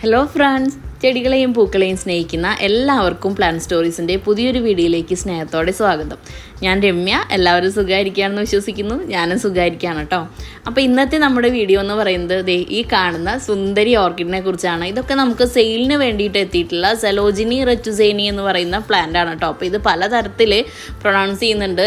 Hello friends, ചെടികളെയും പൂക്കളെയും സ്നേഹിക്കുന്ന എല്ലാവർക്കും plant സ്റ്റോറീസിൻ്റെ പുതിയൊരു വീഡിയോയിലേക്ക് സ്നേഹത്തോടെ സ്വാഗതം. ഞാൻ രമ്യ. എല്ലാവരും സുഖമായിരിക്കുകയാണെന്ന് വിശ്വസിക്കുന്നു. ഞാനും സുഖമായിരിക്കുകയാണ് കേട്ടോ. അപ്പോൾ ഇന്നത്തെ നമ്മുടെ വീഡിയോ എന്ന് പറയുന്നത് ഈ കാണുന്ന സുന്ദരി ഓർക്കിഡിനെ കുറിച്ചാണ്. ഇതൊക്കെ നമുക്ക് സെയിലിന് വേണ്ടിയിട്ട് എത്തിയിട്ടുള്ള സെലോജിനി റെറ്റുസേനി എന്ന് പറയുന്ന പ്ലാന്റ് ആണ് കേട്ടോ. അപ്പോൾ ഇത് പലതരത്തിൽ പ്രൊണൗൺസ് ചെയ്യുന്നുണ്ട്.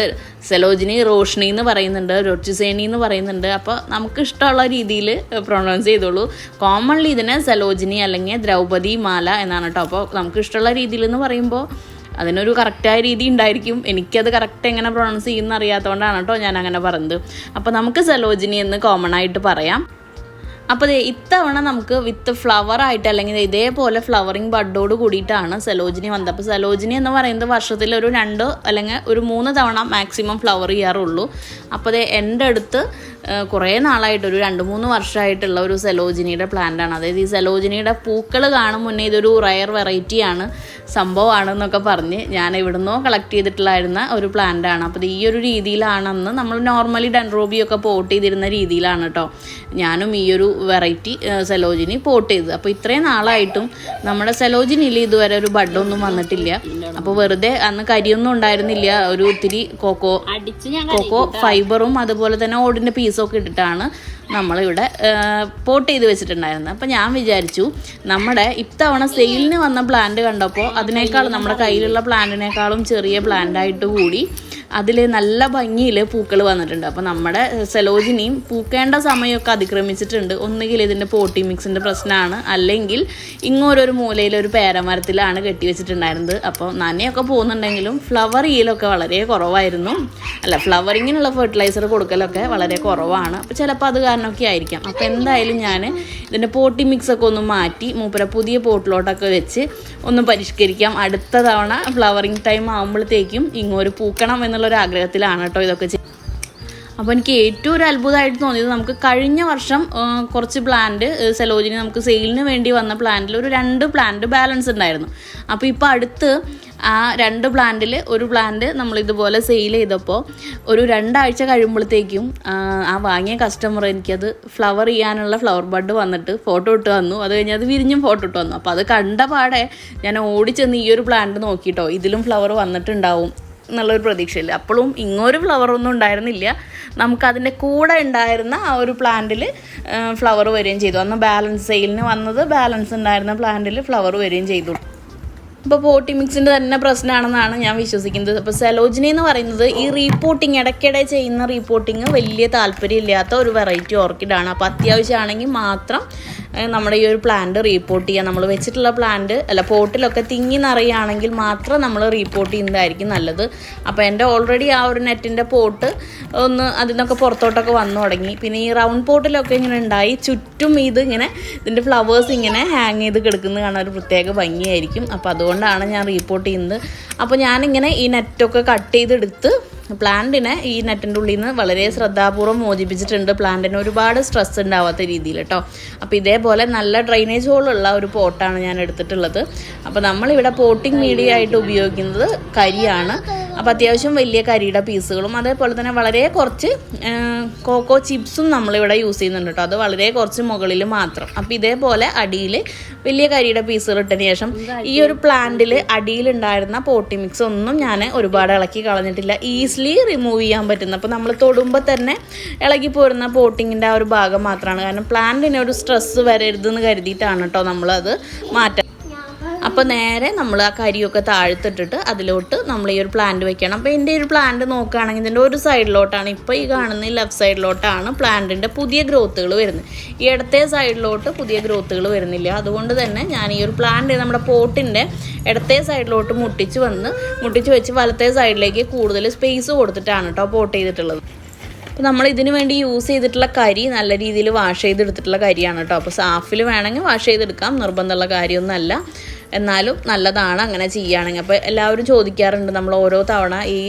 സെലോജിനി റോഷ്നി എന്ന് പറയുന്നുണ്ട്, റെറ്റുസേനി എന്ന് പറയുന്നുണ്ട്. അപ്പോൾ നമുക്ക് ഇഷ്ടമുള്ള രീതിയിൽ പ്രൊണൗൺസ് ചെയ്തോളൂ. കോമൺലി ഇതിനെ സെലോജിനി അല്ലെങ്കിൽ ദ്രൗപദി മാല എന്നാണ് കേട്ടോ. അപ്പോൾ നമുക്ക് ഇഷ്ടമുള്ള രീതിയിൽ എന്ന് പറയുമ്പോൾ അതിനൊരു കറക്റ്റായ രീതി ഉണ്ടായിരിക്കും. എനിക്കത് കറക്റ്റ് എങ്ങനെ പ്രൊണൗൺസ് ചെയ്യുന്ന അറിയാത്തതുകൊണ്ടാണ് കേട്ടോ ഞാൻ അങ്ങനെ പറഞ്ഞത്. അപ്പോൾ നമുക്ക് സെലോജിനി എന്ന് കോമൺ ആയിട്ട് പറയാം. അപ്പോൾ ഇത്തവണ നമുക്ക് വിത്ത് ഫ്ലവർ ആയിട്ട് അല്ലെങ്കിൽ ഇതേപോലെ ഫ്ലവറിങ് ബഡോട് കൂടിയിട്ടാണ് സെലോജിനി വന്നത്. അപ്പോൾ സെലോജിനി എന്ന് പറയുന്നത് വർഷത്തിൽ ഒരു 2 അല്ലെങ്കിൽ ഒരു 3 തവണ മാക്സിമം ഫ്ലവർ ചെയ്യാറുള്ളൂ. അപ്പോൾ എൻ്റെ അടുത്ത് കുറേ നാളായിട്ട് ഒരു 2-3 വർഷമായിട്ടുള്ള ഒരു സെലോജിനിയുടെ പ്ലാന്റാണ്. അതായത് ഈ സെലോജിനിയുടെ പൂക്കൾ കാണും മുന്നേ ഇതൊരു റയർ വെറൈറ്റിയാണ്, സംഭവമാണെന്നൊക്കെ പറഞ്ഞ് ഞാൻ ഇവിടുന്നോ കളക്ട് ചെയ്തിട്ടുള്ളായിരുന്ന ഒരു പ്ലാന്റാണ്. അപ്പോൾ ഈ ഒരു രീതിയിലാണെന്ന് നമ്മൾ നോർമലി ഡെൻഡ്രോബിയൊക്കെ പോട്ട് ചെയ്തിരുന്ന രീതിയിലാണ് കേട്ടോ ഞാനും ഈ ഒരു വെറൈറ്റി സെലോജിനി പോട്ട് ചെയ്തത്. അപ്പോൾ ഇത്രയും നാളായിട്ടും നമ്മുടെ സെലോജിനിയിൽ ഇതുവരെ ഒരു ബഡൊന്നും വന്നിട്ടില്ല. അപ്പോൾ വെറുതെ അന്ന് കരിയൊന്നും ഉണ്ടായിരുന്നില്ല. ഒരു ഇത്തിരി കോക്കോ ഫൈബറും അതുപോലെ തന്നെ ഓടിൻ്റെ പീസൊക്കെ ഇട്ടിട്ടാണ് നമ്മളിവിടെ പോട്ട് ചെയ്ത് വെച്ചിട്ടുണ്ടായിരുന്നത്. അപ്പോൾ ഞാൻ വിചാരിച്ചു നമ്മുടെ ഇത്തവണ സെയിലിന് വന്ന പ്ലാന്റ് കണ്ടപ്പോൾ അതിനേക്കാളും നമ്മുടെ കയ്യിലുള്ള പ്ലാന്റിനേക്കാളും ചെറിയ പ്ലാന്റായിട്ട് കൂടി അതിൽ നല്ല ഭംഗിയിൽ പൂക്കൾ വന്നിട്ടുണ്ട്. അപ്പോൾ നമ്മുടെ സെലോജിനിയും പൂക്കേണ്ട സമയമൊക്കെ അതിക്രമിച്ചിട്ടുണ്ട്. ഒന്നുകിൽ ഇതിൻ്റെ പോട്ടി മിക്സിൻ്റെ പ്രശ്നമാണ്, അല്ലെങ്കിൽ ഇങ്ങോരൊരു മൂലയിൽ ഒരു പേരമരത്തിലാണ് കെട്ടിവെച്ചിട്ടുണ്ടായിരുന്നത്. അപ്പോൾ നനയൊക്കെ പോകുന്നുണ്ടെങ്കിലും ഫ്ലവർ ചെയ്യലൊക്കെ വളരെ കുറവായിരുന്നു. ഫ്ലവറിങ്ങിനുള്ള ഫെർട്ടിലൈസർ കൊടുക്കലൊക്കെ വളരെ കുറവാണ്. അപ്പോൾ ചിലപ്പോൾ അത് കാരണമൊക്കെ ആയിരിക്കാം. അപ്പോൾ എന്തായാലും ഞാൻ ഇതിൻ്റെ പോട്ടി മിക്സൊക്കെ ഒന്ന് മാറ്റി മൂപ്പര പുതിയ പോട്ടിലോട്ടൊക്കെ വെച്ച് ഒന്ന് പരിഷ്കരിക്കാം. അടുത്ത തവണ ഫ്ലവറിങ് ടൈം ആകുമ്പോഴത്തേക്കും ഇങ്ങോട്ട് പൂക്കണം എന്നുള്ളൊരു ആഗ്രഹത്തിലാണ് കേട്ടോ ഇതൊക്കെ ചെയ്യുന്നത്. അപ്പോൾ എനിക്ക് ഏറ്റവും ഒരു അത്ഭുതമായിട്ട് തോന്നിയത്, നമുക്ക് കഴിഞ്ഞ വർഷം കുറച്ച് പ്ലാന്റ് സെലോജിനി നമുക്ക് സെയിലിന് വേണ്ടി വന്ന പ്ലാന്റിൽ ഒരു 2 പ്ലാന്റ് ബാലൻസ് ഉണ്ടായിരുന്നു. അപ്പോൾ ഇപ്പോൾ അടുത്ത് ആ 2 പ്ലാന്റിൽ ഒരു പ്ലാന്റ് നമ്മളിതുപോലെ സെയിൽ ചെയ്തപ്പോൾ ഒരു 2 ആഴ്ച കഴിയുമ്പോഴത്തേക്കും ആ വാങ്ങിയ കസ്റ്റമർ എനിക്കത് ഫ്ലവർ ചെയ്യാനുള്ള ഫ്ലവർ ബഡ് വന്നിട്ട് ഫോട്ടോ ഇട്ട് തന്നു. അത് കഴിഞ്ഞ് അത് വിരിഞ്ഞും ഫോട്ടോ ഇട്ട് വന്നു. അപ്പോൾ അത് കണ്ട പാടെ ഞാൻ ഓടിച്ചെന്ന് ഈ ഒരു പ്ലാന്റ് നോക്കിയിട്ടോ, ഇതിലും ഫ്ലവർ വന്നിട്ടുണ്ടാവും എന്നുള്ളൊരു പ്രതീക്ഷയില്ല. അപ്പോഴും ഇങ്ങോരു ഫ്ലവറൊന്നും ഉണ്ടായിരുന്നില്ല. നമുക്കതിൻ്റെ കൂടെ ഉണ്ടായിരുന്ന ആ ഒരു പ്ലാന്റിൽ ഫ്ലവർ വരികയും ചെയ്തു. അന്ന് ബാലൻസ് സെയിലിന് വന്നത് ബാലൻസ് ഉണ്ടായിരുന്ന പ്ലാന്റിൽ ഫ്ലവർ വരികയും ചെയ്തു. ഇപ്പോൾ പോട്ടി മിക്സിൻ്റെ തന്നെ പ്രശ്നമാണെന്നാണ് ഞാൻ വിശ്വസിക്കുന്നത്. അപ്പോൾ സെലോജിനി എന്ന് പറയുന്നത് ഈ റീപോട്ടിങ് ഇടയ്ക്കിടെ ചെയ്യുന്ന റീപോട്ടിങ് വലിയ താല്പര്യമില്ലാത്ത ഒരു വെറൈറ്റി ഓർക്കിഡാണ്. അപ്പോൾ അത്യാവശ്യമാണെങ്കിൽ മാത്രം നമ്മുടെ ഈ ഒരു പ്ലാന്റ് റീപോട്ട് ചെയ്യുക. നമ്മൾ വെച്ചിട്ടുള്ള പ്ലാന്റ് പോട്ടിലൊക്കെ തിങ്ങി നിറയുകയാണെങ്കിൽ മാത്രം നമ്മൾ റീപോട്ട് ചെയ്യുന്നതായിരിക്കും നല്ലത്. അപ്പോൾ എൻ്റെ ഓൾറെഡി ആ ഒരു നെറ്റിൻ്റെ പോട്ട് ഒന്ന് അതിനൊക്കെ പുറത്തോട്ടൊക്കെ വന്നു തുടങ്ങി. പിന്നെ ഈ റൗണ്ട് പോട്ടിലൊക്കെ ഇങ്ങനെ ഉണ്ടായി ചുറ്റും ഇതിങ്ങനെ ഇതിൻ്റെ ഫ്ലവേഴ്സ് ഇങ്ങനെ ഹാങ് ചെയ്ത് കിടക്കുന്നത് കാണാൻ ഒരു പ്രത്യേക ഭംഗിയായിരിക്കും. അപ്പോൾ അതുകൊണ്ടാണ് ഞാൻ റീപോട്ട് ചെയ്യുന്നത്. അപ്പോൾ ഞാനിങ്ങനെ ഈ നെറ്റൊക്കെ കട്ട് ചെയ്തെടുത്ത് പ്ലാന്റിനെ ഈ നെറ്റിൻ്റെ ഉള്ളിൽ നിന്ന് വളരെ ശ്രദ്ധാപൂർവ്വം മോചിപ്പിച്ചിട്ടുണ്ട്. പ്ലാന്റിന് ഒരുപാട് സ്ട്രെസ് ഉണ്ടാവാത്ത രീതിയിൽ കേട്ടോ. അപ്പോൾ ഇതേപോലെ നല്ല ഡ്രൈനേജ് ഹോളുള്ള ഒരു പോട്ടാണ് ഞാൻ എടുത്തിട്ടുള്ളത്. അപ്പോൾ നമ്മളിവിടെ പോട്ടിംഗ് മീഡിയ ആയിട്ട് ഉപയോഗിക്കുന്നത് കരിയാണ്. അപ്പോൾ അത്യാവശ്യം വലിയ കരിയുടെ പീസുകളും അതേപോലെ തന്നെ വളരെ കുറച്ച് കോക്കോ ചിപ്സും നമ്മളിവിടെ യൂസ് ചെയ്യുന്നുണ്ട് കേട്ടോ. അത് വളരെ കുറച്ച് മുകളിൽ മാത്രം. അപ്പോൾ ഇതേപോലെ അടിയിൽ വലിയ കരിയുടെ പീസുകൾ ഇട്ടതിന് ശേഷം ഈ ഒരു പ്ലാന്റിൽ അടിയിലുണ്ടായിരുന്ന പോട്ടി മിക്സ് ഒന്നും ഞാൻ ഒരുപാട് ഇളക്കി കളഞ്ഞിട്ടില്ല. ഈസിലി റിമൂവ് ചെയ്യാൻ പറ്റുന്ന, അപ്പോൾ നമ്മൾ തൊടുമ്പോൾ തന്നെ ഇളകി പോരുന്ന പോട്ടിങ്ങിൻ്റെ ആ ഒരു ഭാഗം മാത്രമാണ്. കാരണം പ്ലാന്റിന് ഒരു സ്ട്രെസ്സ് വരരുതെന്ന് കരുതിയിട്ടാണ് കേട്ടോ നമ്മളത് മാറ്റാം. അപ്പോൾ നേരെ നമ്മൾ ആ കരിയൊക്കെ താഴ്ത്തിട്ടിട്ട് അതിലോട്ട് നമ്മൾ ഈ ഒരു പ്ലാന്റ് വെക്കണം. അപ്പോൾ എൻ്റെ ഒരു പ്ലാന്റ് നോക്കുകയാണെങ്കിൽ ഇതിൻ്റെ ഒരു സൈഡിലോട്ടാണ്, ഇപ്പോൾ ഈ കാണുന്ന ഈ ലെഫ്റ്റ് സൈഡിലോട്ടാണ് പ്ലാന്റിൻ്റെ പുതിയ ഗ്രോത്തുകൾ വരുന്നത്. ഈ ഇടത്തെ സൈഡിലോട്ട് പുതിയ ഗ്രോത്തുകൾ വരുന്നില്ല. അതുകൊണ്ട് തന്നെ ഞാൻ ഈ ഒരു പ്ലാന്റ് നമ്മുടെ പോട്ടിൻ്റെ ഇടത്തെ സൈഡിലോട്ട് മുട്ടിച്ച് വെച്ച് വലത്തെ സൈഡിലേക്ക് കൂടുതൽ സ്പേസ് കൊടുത്തിട്ടാണ് കേട്ടോ പോട്ട് ചെയ്തിട്ടുള്ളത്. അപ്പോൾ നമ്മൾ ഇതിന് വേണ്ടി യൂസ് ചെയ്തിട്ടുള്ള കരി നല്ല രീതിയിൽ വാഷ് ചെയ്തെടുത്തിട്ടുള്ള കരിയാണ് കേട്ടോ. അപ്പോൾ സാഫിൽ വേണമെങ്കിൽ വാഷ് ചെയ്തെടുക്കാം, നിർബന്ധമുള്ള കാര്യമൊന്നുമല്ല. എന്നാലും നല്ലതാണ് അങ്ങനെ ചെയ്യുകയാണെങ്കിൽ. അപ്പോൾ എല്ലാവരും ചോദിക്കാറുണ്ട് നമ്മൾ ഓരോ തവണ ഈ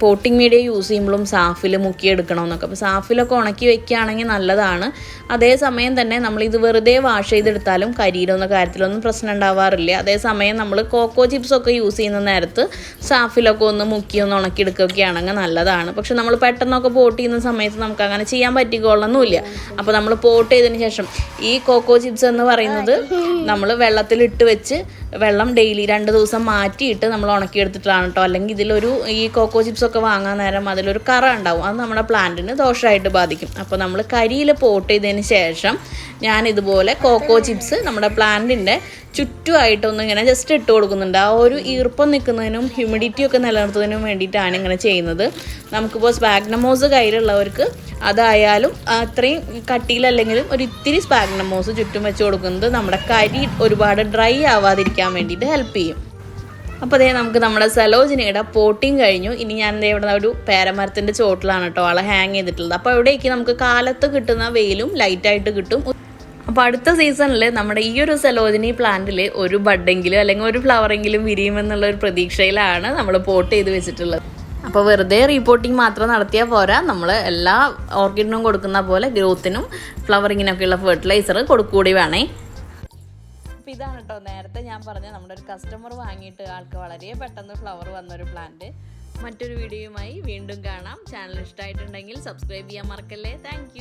പോട്ടിംഗ് മീഡിയ യൂസ് ചെയ്യുമ്പോഴും സാഫിൽ മുക്കിയെടുക്കണമെന്നൊക്കെ. അപ്പോൾ സാഫിലൊക്കെ ഉണക്കി വെക്കുകയാണെങ്കിൽ നല്ലതാണ്. അതേസമയം തന്നെ നമ്മളിത് വെറുതെ വാഷ് ചെയ്തെടുത്താലും കരിയിലൊന്നും കാര്യത്തിലൊന്നും പ്രശ്നം ഉണ്ടാവാറില്ല. അതേസമയം നമ്മൾ കോക്കോ ചിപ്സൊക്കെ യൂസ് ചെയ്യുന്ന നേരത്ത് സാഫിലൊക്കെ ഒന്ന് മുക്കി ഒന്ന് ഉണക്കിയെടുക്കുകയൊക്കെ ആണെങ്കിൽ നല്ലതാണ്. പക്ഷെ നമ്മൾ പെട്ടെന്നൊക്കെ പോട്ട് ചെയ്യുന്ന സമയത്ത് നമുക്ക് അങ്ങനെ ചെയ്യാൻ പറ്റിക്കൊള്ളൊന്നുമില്ല. അപ്പോൾ നമ്മൾ പോട്ട് ചെയ്തതിന് ശേഷം ഈ കോക്കോ ചിപ്സ് എന്ന് പറയുന്നത് നമ്മൾ വെള്ളത്തിലിട്ട് വെച്ച് വെള്ളം ഡെയിലി 2 ദിവസം മാറ്റിയിട്ട് നമ്മൾ ഉണക്കിയെടുത്തിട്ടാണ് കേട്ടോ. അല്ലെങ്കിൽ ഇതിലൊരു ഈ കോക്കോ ചിപ്സൊക്കെ വാങ്ങാൻ നേരം അതിലൊരു കറ ഉണ്ടാവും, അത് നമ്മുടെ പ്ലാന്റിന് ദോഷമായിട്ട് ബാധിക്കും. അപ്പോൾ നമ്മൾ കരിയിൽ പോട്ട് ചെയ്തതിന് ശേഷം ഞാൻ ഇതുപോലെ കോക്കോ ചിപ്സ് നമ്മുടെ പ്ലാന്റിൻ്റെ ചുറ്റുമായിട്ടൊന്നും ഇങ്ങനെ ജസ്റ്റ് ഇട്ട് കൊടുക്കുന്നുണ്ട്. ആ ഒരു ഈർപ്പം നിൽക്കുന്നതിനും ഹ്യൂമിഡിറ്റി ഒക്കെ നിലനിർത്തുന്നതിനും വേണ്ടിയിട്ടാണ് ഇങ്ങനെ ചെയ്യുന്നത്. നമുക്കിപ്പോൾ സ്പാഗ്നമോസ് കയ്യിലുള്ളവർക്ക് അതായാലും അത്രയും കട്ടിയിലല്ലെങ്കിലും ഒരു ഇത്തിരി സ്പാഗ്നമോസ് ചുറ്റും വെച്ച് കൊടുക്കുന്നത് നമ്മുടെ കരി ഒരുപാട് ഡ്രൈ ആവാതിരിക്കാൻ വേണ്ടിയിട്ട് ഹെൽപ്പ് ചെയ്യും. അപ്പോൾ അതേ നമുക്ക് നമ്മുടെ സലോജിനിയുടെ പോട്ടിങ് കഴിഞ്ഞു. ഇനി ഞാൻ ഇവിടെ ഒരു പേരമരത്തിൻ്റെ ചോട്ടിലാണ് കേട്ടോ ആളെ ഹാങ് ചെയ്തിട്ടുള്ളത്. അപ്പോൾ ഇവിടേക്ക് നമുക്ക് കാലത്ത് കിട്ടുന്ന വെയിലും ലൈറ്റായിട്ട് കിട്ടും. അപ്പോൾ അടുത്ത സീസണിൽ നമ്മുടെ ഈ ഒരു സലോജിനി പ്ലാന്റിൽ ഒരു ബഡെങ്കിലും അല്ലെങ്കിൽ ഒരു ഫ്ലവറെങ്കിലും വിരിയുമെന്നുള്ള ഒരു പ്രതീക്ഷയിലാണ് നമ്മൾ പോട്ട് ചെയ്ത് വെച്ചിട്ടുള്ളത്. അപ്പോൾ വെറുതെ റീപോട്ടിങ് മാത്രം നടത്തിയാൽ പോരാ, നമ്മൾ എല്ലാ ഓർക്കിഡിനും കൊടുക്കുന്ന പോലെ ഗ്രോത്തിനും ഫ്ലവറിങ്ങിനൊക്കെയുള്ള ഫെർട്ടിലൈസർ കൊടുക്കൂടി വേണേ. അപ്പോൾ ഇതാണ് കേട്ടോ നേരത്തെ ഞാൻ പറഞ്ഞ നമ്മുടെ ഒരു കസ്റ്റമർ വാങ്ങിയിട്ട് ആൾക്ക് വളരെ പെട്ടെന്ന് ഫ്ലവർ വന്നൊരു പ്ലാന്റ്. മറ്റൊരു വീഡിയോയുമായി വീണ്ടും കാണാം. ചാനൽ ഇഷ്ടമായിട്ടുണ്ടെങ്കിൽ സബ്സ്ക്രൈബ് ചെയ്യാൻ മറക്കല്ലേ. Thank you.